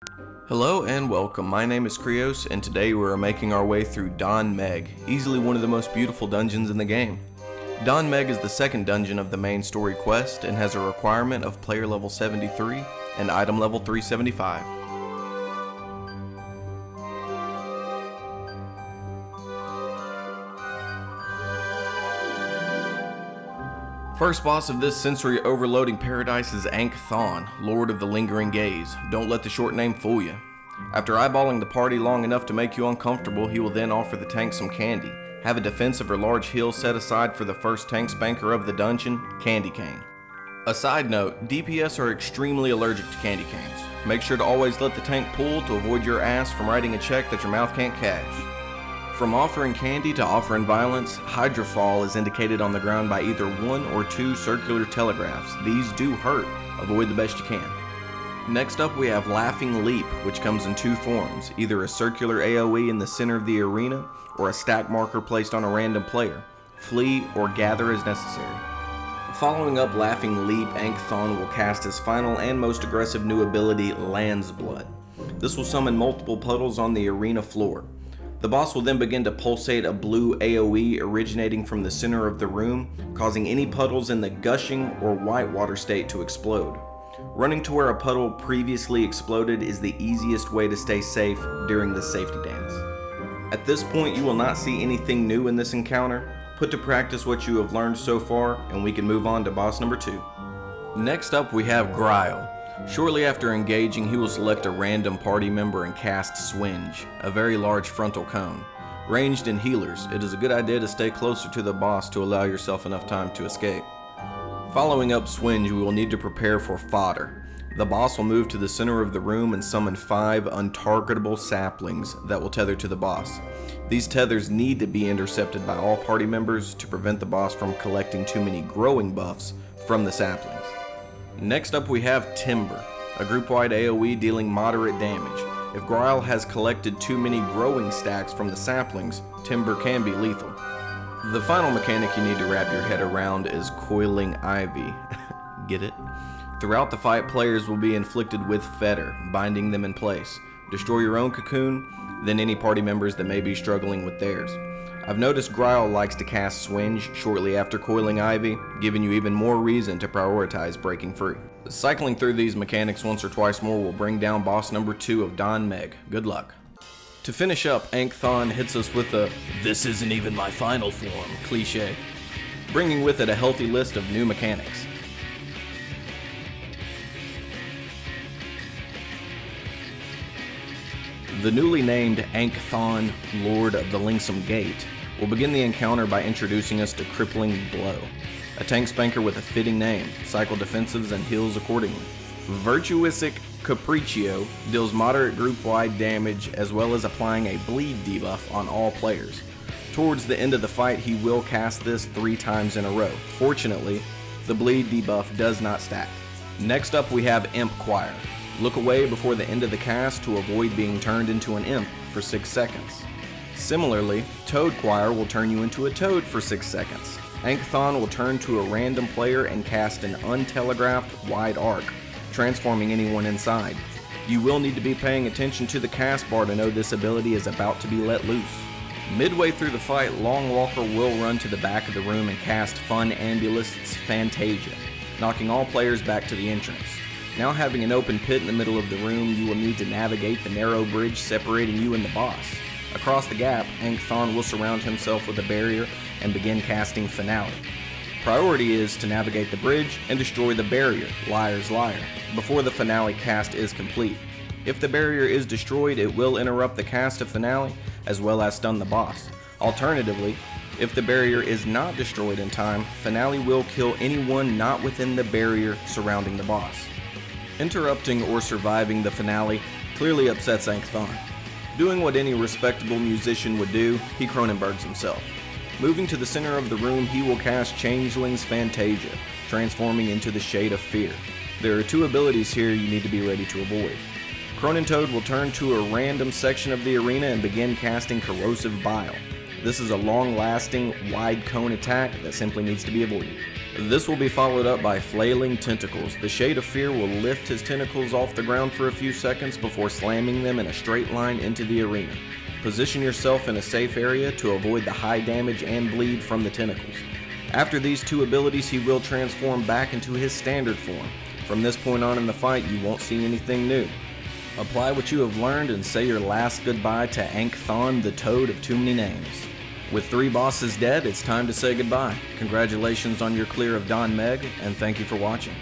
Hello and welcome, my name is Griaul, and today we are making our way through Dohn Mheg, easily one of the most beautiful dungeons in the game. Dohn Mheg is the second dungeon of the main story quest and has a requirement of player level 73 and item level 375. First boss of this sensory overloading paradise is Aenc Thon, Lord of the Lingering Gaze. Don't let the short name fool you. After eyeballing the party long enough to make you uncomfortable, he will then offer the tank some candy. Have a defensive or large heal set aside for the first tank spanker of the dungeon, Candy Cane. A side note, DPS are extremely allergic to candy canes. Make sure to always let the tank pull to avoid your ass from writing a check that your mouth can't cash. From offering candy to offering violence, Hydrofall is indicated on the ground by either one or two circular telegraphs. These do hurt. Avoid the best you can. Next up we have Laughing Leap, which comes in two forms, either a circular AoE in the center of the arena or a stack marker placed on a random player. Flee or gather as necessary. Following up Laughing Leap, Aenc Thon will cast his final and most aggressive new ability, Land's Blood. This will summon multiple puddles on the arena floor. The boss will then begin to pulsate a blue AoE originating from the center of the room, causing any puddles in the gushing or whitewater state to explode. Running to where a puddle previously exploded is the easiest way to stay safe during this safety dance. At this point you will not see anything new in this encounter. Put to practice what you have learned so far and we can move on to boss number 2. Next up we have Griaul. Shortly after engaging, he will select a random party member and cast Swinge, a very large frontal cone. Ranged in healers, it is a good idea to stay closer to the boss to allow yourself enough time to escape. Following up Swinge, we will need to prepare for fodder. The boss will move to the center of the room and summon 5 untargetable saplings that will tether to the boss. These tethers need to be intercepted by all party members to prevent the boss from collecting too many growing buffs from the saplings. Next up we have Timber, a group-wide AoE dealing moderate damage. If Griaul has collected too many growing stacks from the saplings, Timber can be lethal. The final mechanic you need to wrap your head around is Coiling Ivy. Get it? Throughout the fight, players will be inflicted with fetter, binding them in place. Destroy your own cocoon, then any party members that may be struggling with theirs. I've noticed Griaul likes to cast Swinge shortly after Coiling Ivy, giving you even more reason to prioritize breaking free. Cycling through these mechanics once or twice more will bring down boss number 2 of Dohn Mheg. Good luck. To finish up, Aenc Thon hits us with the "this isn't even my final form" cliche, bringing with it a healthy list of new mechanics. The newly named Aenc Thon, Lord of the Lengthsome Gait, will begin the encounter by introducing us to Crippling Blow, a tank spanker with a fitting name, cycle defensives and heals accordingly. Virtuosic Capriccio deals moderate group-wide damage as well as applying a bleed debuff on all players. Towards the end of the fight he will cast this 3 times in a row. Fortunately, the bleed debuff does not stack. Next up we have Imp Choir. Look away before the end of the cast to avoid being turned into an imp for 6 seconds. Similarly, Toad Choir will turn you into a toad for 6 seconds. Aenc Thon will turn to a random player and cast an untelegraphed wide arc, transforming anyone inside. You will need to be paying attention to the cast bar to know this ability is about to be let loose. Midway through the fight, Long Walker will run to the back of the room and cast Fun Ambulist's Fantasia, knocking all players back to the entrance. Now having an open pit in the middle of the room, you will need to navigate the narrow bridge separating you and the boss. Across the gap, Aenc Thon will surround himself with a barrier and begin casting Finale. Priority is to navigate the bridge and destroy the barrier, Liar's Liar, before the Finale cast is complete. If the barrier is destroyed, it will interrupt the cast of Finale as well as stun the boss. Alternatively, if the barrier is not destroyed in time, Finale will kill anyone not within the barrier surrounding the boss. Interrupting or surviving the Finale clearly upsets Aenc Thon. Doing what any respectable musician would do, he Cronenbergs himself. Moving to the center of the room, he will cast Changeling's Fantasia, transforming into the Shade of Fear. There are 2 abilities here you need to be ready to avoid. Cronentoad will turn to a random section of the arena and begin casting Corrosive Bile. This is a long-lasting, wide cone attack that simply needs to be avoided. This will be followed up by Flailing Tentacles. The Shade of Fear will lift his tentacles off the ground for a few seconds before slamming them in a straight line into the arena. Position yourself in a safe area to avoid the high damage and bleed from the tentacles. After these two abilities, he will transform back into his standard form. From this point on in the fight, you won't see anything new. Apply what you have learned and say your last goodbye to Aenc Thon, the Toad of too many names. With 3 bosses dead, it's time to say goodbye. Congratulations on your clear of Dohn Mheg, and thank you for watching.